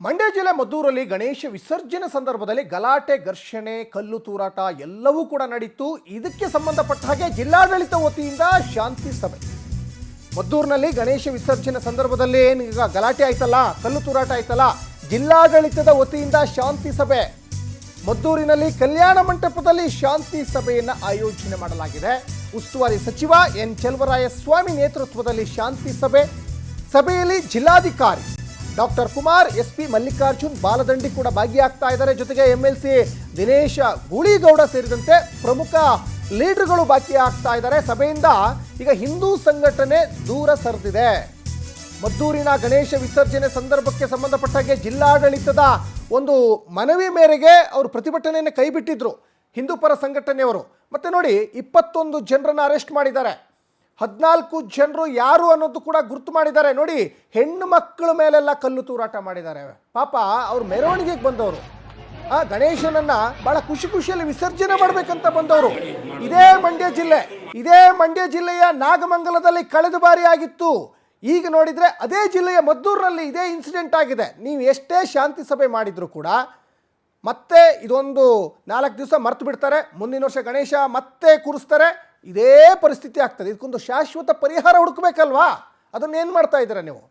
ಮಂಡ್ಯ ಜಿಲ್ಲೆ ಮದ್ದೂರಲ್ಲಿ ಗಣೇಶ ವಿಸರ್ಜನೆ ಸಂದರ್ಭದಲ್ಲಿ ಗಲಾಟೆ, ಘರ್ಷಣೆ, ಕಲ್ಲು ತೂರಾಟ ಎಲ್ಲವೂ ಕೂಡ ನಡೀತು. ಇದಕ್ಕೆ ಸಂಬಂಧಪಟ್ಟ ಹಾಗೆ ಜಿಲ್ಲಾಡಳಿತ ವತಿಯಿಂದ ಶಾಂತಿ ಸಭೆ. ಮದ್ದೂರಿನಲ್ಲಿ ಗಣೇಶ ವಿಸರ್ಜನೆ ಸಂದರ್ಭದಲ್ಲಿ ಈಗ ಗಲಾಟೆ ಆಯ್ತಲ್ಲ, ಕಲ್ಲು ತೂರಾಟ ಆಯ್ತಲ್ಲ, ಜಿಲ್ಲಾಡಳಿತದ ವತಿಯಿಂದ ಶಾಂತಿ ಸಭೆ. ಮದ್ದೂರಿನಲ್ಲಿ ಕಲ್ಯಾಣ ಮಂಟಪದಲ್ಲಿ ಶಾಂತಿ ಸಭೆಯನ್ನು ಆಯೋಜನೆ ಮಾಡಲಾಗಿದೆ. ಉಸ್ತುವಾರಿ ಸಚಿವ ಎನ್ ಚೆಲುವರಾಯಸ್ವಾಮಿ ನೇತೃತ್ವದಲ್ಲಿ ಶಾಂತಿ ಸಭೆ. ಸಭೆಯಲ್ಲಿ ಜಿಲ್ಲಾಧಿಕಾರಿ ಡಾಕ್ಟರ್ ಕುಮಾರ್, ಎಸ್ಪಿ ಮಲ್ಲಿಕಾರ್ಜುನ್ ಬಾಲದಂಡಿ ಕೂಡ ಭಾಗಿಯಾಗ್ತಾ ಇದ್ದಾರೆ. ಜೊತೆಗೆ MLC ದಿನೇಶ ಗೂಳಿಗೌಡ ಸೇರಿದಂತೆ ಪ್ರಮುಖ ಲೀಡರ್ಗಳು ಭಾಗಿಯಾಗ್ತಾ ಇದ್ದಾರೆ. ಸಭೆಯಿಂದ ಈಗ ಹಿಂದೂ ಸಂಘಟನೆ ದೂರ ಸರಿದಿದೆ. ಮದ್ದೂರಿನ ಗಣೇಶ ವಿಸರ್ಜನೆ ಸಂದರ್ಭಕ್ಕೆ ಸಂಬಂಧಪಟ್ಟ ಹಾಗೆ ಜಿಲ್ಲಾಡಳಿತದ ಒಂದು ಮನವಿ ಮೇರೆಗೆ ಅವರು ಪ್ರತಿಭಟನೆಯನ್ನು ಕೈಬಿಟ್ಟಿದ್ರು ಹಿಂದೂ ಪರ ಸಂಘಟನೆಯವರು. ಮತ್ತೆ ನೋಡಿ, 21 ಜನರನ್ನು ಅರೆಸ್ಟ್ ಮಾಡಿದ್ದಾರೆ. 14 ಜನರು ಯಾರು ಅನ್ನೋದು ಕೂಡ ಗುರುತು ಮಾಡಿದ್ದಾರೆ. ನೋಡಿ, ಹೆಣ್ಣು ಮಕ್ಕಳ ಮೇಲೆಲ್ಲ ಕಲ್ಲು ತೂರಾಟ ಮಾಡಿದ್ದಾರೆ. ಪಾಪ ಅವ್ರು ಮೆರವಣಿಗೆಗೆ ಬಂದವರು, ಗಣೇಶನನ್ನ ಬಹಳ ಖುಷಿಯಲ್ಲಿ ವಿಸರ್ಜನೆ ಮಾಡಬೇಕಂತ ಬಂದವರು. ಇದೇ ಮಂಡ್ಯ ಜಿಲ್ಲೆಯ ನಾಗಮಂಗಲದಲ್ಲಿ ಕಳೆದ ಬಾರಿ ಆಗಿತ್ತು. ಈಗ ನೋಡಿದರೆ ಅದೇ ಜಿಲ್ಲೆಯ ಮದ್ದೂರಿನಲ್ಲಿ ಇದೇ ಇನ್ಸಿಡೆಂಟ್ ಆಗಿದೆ. ನೀವು ಎಷ್ಟೇ ಶಾಂತಿ ಸಭೆ ಮಾಡಿದ್ರು ಕೂಡ ಮತ್ತೆ ಇದೊಂದು 4 ದಿವಸ ಮರ್ತು ಬಿಡ್ತಾರೆ. ಮುಂದಿನ ವರ್ಷ ಗಣೇಶ ಮತ್ತೆ ಕೂರಿಸ್ತಾರೆ. ಇದೇ ಪರಿಸ್ಥಿತಿ ಆಗ್ತದೆ. ಇದಕ್ಕೊಂದು ಶಾಶ್ವತ ಪರಿಹಾರ ಹುಡುಕಬೇಕಲ್ವಾ? ಅದನ್ನೇನು ಮಾಡ್ತಾ ಇದ್ದೀರಾ ನೀವು?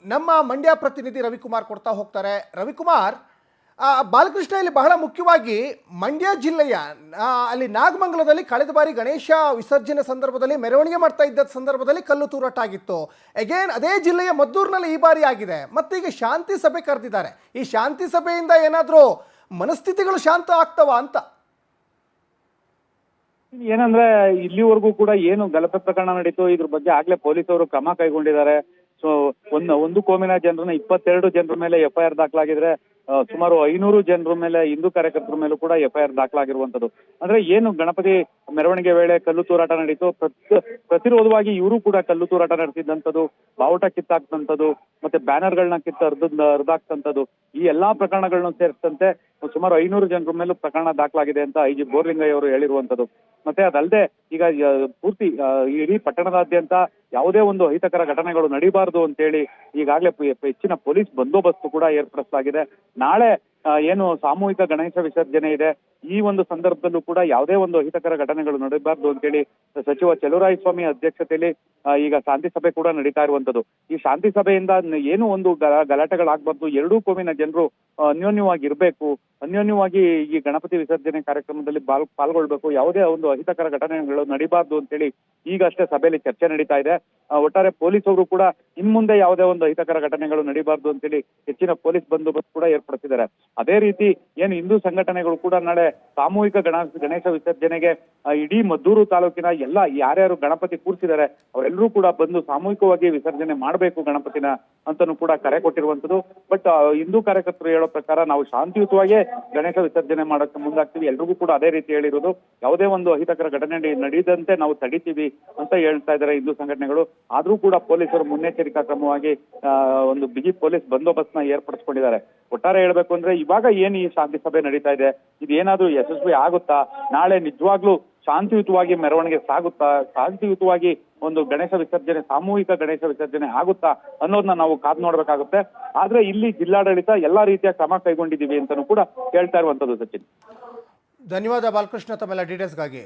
ನಮ್ಮ ಮಂಡ್ಯ ಪ್ರತಿನಿಧಿ ರವಿಕುಮಾರ್ ಕೊಡ್ತಾ ಹೋಗ್ತಾರೆ. ರವಿಕುಮಾರ್, ಬಾಲಕೃಷ್ಣ, ಇಲ್ಲಿ ಬಹಳ ಮುಖ್ಯವಾಗಿ ಮಂಡ್ಯ ಜಿಲ್ಲೆಯ ಅಲ್ಲಿ ನಾಗಮಂಗಲದಲ್ಲಿ ಕಳೆದ ಬಾರಿ ಗಣೇಶ ವಿಸರ್ಜನೆ ಸಂದರ್ಭದಲ್ಲಿ ಮೆರವಣಿಗೆ ಮಾಡ್ತಾ ಇದ್ದ ಸಂದರ್ಭದಲ್ಲಿ ಕಲ್ಲು ತೂರಾಟ ಆಗಿತ್ತು. ಅಗೇನ್ ಅದೇ ಜಿಲ್ಲೆಯ ಮದ್ದೂರಿನಲ್ಲಿ ಈ ಬಾರಿ ಆಗಿದೆ. ಮತ್ತೀಗ ಶಾಂತಿ ಸಭೆ ಕರೆದಿದ್ದಾರೆ. ಈ ಶಾಂತಿ ಸಭೆಯಿಂದ ಏನಾದರೂ ಮನಸ್ಥಿತಿಗಳು ಶಾಂತ ಆಗ್ತವಾ ಅಂತ? ಏನಂದ್ರೆ ಇಲ್ಲಿವರೆಗೂ ಕೂಡ ಏನು ಗಲಭೆ ಪ್ರಕರಣ ನಡೀತು, ಇದ್ರ ಬಗ್ಗೆ ಆಗ್ಲೇ ಪೊಲೀಸರು ಕ್ರಮ ಕೈಗೊಂಡಿದ್ದಾರೆ. ಸೊ ಒಂದು ಕೋಮಿನ ಜನರನ್ನ 22 ಜನರ ಮೇಲೆ FIR ದಾಖಲಾಗಿದ್ರೆ ಸುಮಾರು 500 ಜನರ ಮೇಲೆ, ಹಿಂದೂ ಕಾರ್ಯಕರ್ತರ ಮೇಲೂ ಕೂಡ FIR ದಾಖಲಾಗಿರುವಂತದ್ದು. ಅಂದ್ರೆ ಏನು ಗಣಪತಿ ಮೆರವಣಿಗೆ ವೇಳೆ ಕಲ್ಲು ತೂರಾಟ ನಡೀತು, ಪ್ರತಿರೋಧವಾಗಿ ಇವರು ಕೂಡ ಕಲ್ಲು ತೂರಾಟ ನಡೆಸಿದ್ದಂಥದ್ದು, ಬಾವುಟ ಕಿತ್ತಾಕ್ತಂಥದ್ದು, ಮತ್ತೆ ಬ್ಯಾನರ್ಗಳನ್ನ ಹರಿದಾಕ್ತಂಥದ್ದು, ಈ ಎಲ್ಲಾ ಪ್ರಕರಣಗಳನ್ನ ಸೇರಿಸಂತೆ ಸುಮಾರು 500 ಜನರ ಮೇಲೂ ಪ್ರಕರಣ ದಾಖಲಾಗಿದೆ ಅಂತ IG ಬೋರ್ಲಿಂಗಯ್ಯ ಅವರು ಹೇಳಿರುವಂತದ್ದು. ಮತ್ತೆ ಅದಲ್ಲದೆ ಈಗ ಪೂರ್ತಿ ಇಡೀ ಪಟ್ಟಣದಾದ್ಯಂತ ಯಾವುದೇ ಒಂದು ಅಹಿತಕರ ಘಟನೆಗಳು ನಡೀಬಾರದು ಅಂತೇಳಿ ಈಗಾಗಲೇ ಹೆಚ್ಚಿನ ಪೊಲೀಸ್ ಬಂದೋಬಸ್ತ್ ಕೂಡ ಏರ್ಪಡಿಸಲಾಗಿದೆ. ನಾಳೆ ಏನು ಸಾಮೂಹಿಕ ಗಣೇಶ ವಿಸರ್ಜನೆ ಇದೆ, ಈ ಒಂದು ಸಂದರ್ಭದಲ್ಲೂ ಕೂಡ ಯಾವುದೇ ಒಂದು ಅಹಿತಕರ ಘಟನೆಗಳು ನಡೀಬಾರ್ದು ಅಂತೇಳಿ ಸಚಿವ ಚೆಲುವರಾಯಸ್ವಾಮಿ ಅಧ್ಯಕ್ಷತೆಯಲ್ಲಿ ಈಗ ಶಾಂತಿ ಸಭೆ ಕೂಡ ನಡೀತಾ ಇರುವಂತದ್ದು. ಈ ಶಾಂತಿ ಸಭೆಯಿಂದ ಏನು ಒಂದು ಗಲಾಟೆಗಳಾಗಬಾರ್ದು, ಎರಡೂ ಕೋಮಿನ ಜನರು ಅನ್ಯೋನ್ಯವಾಗಿ ಇರಬೇಕು, ಅನ್ಯೋನ್ಯವಾಗಿ ಈ ಗಣಪತಿ ವಿಸರ್ಜನೆ ಕಾರ್ಯಕ್ರಮದಲ್ಲಿ ಪಾಲ್ಗೊಳ್ಬೇಕು, ಯಾವುದೇ ಒಂದು ಅಹಿತಕರ ಘಟನೆಗಳು ನಡೀಬಾರ್ದು ಅಂತೇಳಿ ಈಗಷ್ಟೇ ಸಭೆಯಲ್ಲಿ ಚರ್ಚೆ ನಡೀತಾ ಇದೆ. ಒಟ್ಟಾರೆ ಪೊಲೀಸರು ಕೂಡ ಇನ್ಮುಂದೆ ಯಾವುದೇ ಒಂದು ಅಹಿತಕರ ಘಟನೆಗಳು ನಡೀಬಾರ್ದು ಅಂತೇಳಿ ಹೆಚ್ಚಿನ ಪೊಲೀಸ್ ಬಂದೋಬಸ್ತ್ ಕೂಡ ಏರ್ಪಡಿಸಿದ್ದಾರೆ. ಅದೇ ರೀತಿ ಏನು ಹಿಂದೂ ಸಂಘಟನೆಗಳು ಕೂಡ ನಾಳೆ ಸಾಮೂಹಿಕ ಗಣೇಶ ವಿಸರ್ಜನೆಗೆ ಇಡೀ ಮದ್ದೂರು ತಾಲೂಕಿನ ಎಲ್ಲ ಯಾರ್ಯಾರು ಗಣಪತಿ ಕೂರಿಸಿದ್ದಾರೆ ಅವರೆಲ್ಲರೂ ಕೂಡ ಬಂದು ಸಾಮೂಹಿಕವಾಗಿ ವಿಸರ್ಜನೆ ಮಾಡಬೇಕು ಗಣಪತಿನ ಅಂತಾನೂ ಕೂಡ ಕರೆ ಕೊಟ್ಟಿರುವಂತದ್ದು. ಬಟ್ ಹಿಂದೂ ಕಾರ್ಯಕರ್ತರು ಹೇಳೋ ಪ್ರಕಾರ ನಾವು ಶಾಂತಿಯುತವಾಗಿ ಗಣೇಶ ವಿಸರ್ಜನೆ ಮಾಡೋಕೆ ಮುಂದಾಗ್ತೀವಿ, ಎಲ್ರಿಗೂ ಕೂಡ ಅದೇ ರೀತಿ ಹೇಳಿರೋದು. ಯಾವುದೇ ಒಂದು ಅಹಿತಕರ ಘಟನೆ ನಡೆಯದಂತೆ ನಾವು ತಡಿತೀವಿ ಅಂತ ಹೇಳ್ತಾ ಇದ್ದಾರೆ ಹಿಂದೂ ಸಂಘಟನೆಗಳು. ಆದ್ರೂ ಕೂಡ ಪೊಲೀಸರು ಮುನ್ನೆಚ್ಚರಿಕಾ ಕ್ರಮವಾಗಿ ಒಂದು ಬಿಗಿ ಪೊಲೀಸ್ ಬಂದೋಬಸ್ತ್ ನ ಏರ್ಪಡಿಸ್ಕೊಂಡಿದ್ದಾರೆ. ಒಟ್ಟಾರೆ ಹೇಳ್ಬೇಕು ಅಂದ್ರೆ ಇವಾಗ ಏನ್ ಈ ಶಾಂತಿ ಸಭೆ ನಡೀತಾ ಇದೆ, ಇದೇನಾದ್ರೂ ಯಶಸ್ವಿ ಆಗುತ್ತಾ, ನಾಳೆ ನಿಜವಾಗ್ಲೂ ಶಾಂತಿಯುತವಾಗಿ ಮೆರವಣಿಗೆ ಸಾಗುತ್ತಾ, ಶಾಂತಿಯುತವಾಗಿ ಒಂದು ಗಣೇಶ ವಿಸರ್ಜನೆ, ಸಾಮೂಹಿಕ ಗಣೇಶ ವಿಸರ್ಜನೆ ಆಗುತ್ತಾ ಅನ್ನೋದನ್ನ ನಾವು ಕಾದು ನೋಡ್ಬೇಕಾಗುತ್ತೆ. ಆದ್ರೆ ಇಲ್ಲಿ ಜಿಲ್ಲಾಡಳಿತ ಎಲ್ಲಾ ರೀತಿಯ ಕ್ರಮ ಕೈಗೊಂಡಿದ್ದೀವಿ ಅಂತಾನೂ ಕೂಡ ಹೇಳ್ತಾ ಇರುವಂತದ್ದು. ಸಚಿನ್, ಧನ್ಯವಾದ ಬಾಲಕೃಷ್ಣ ತಮ್ಮೆಲ್ಲ ಡೀಟೇಲ್ಸ್ಗಾಗಿ.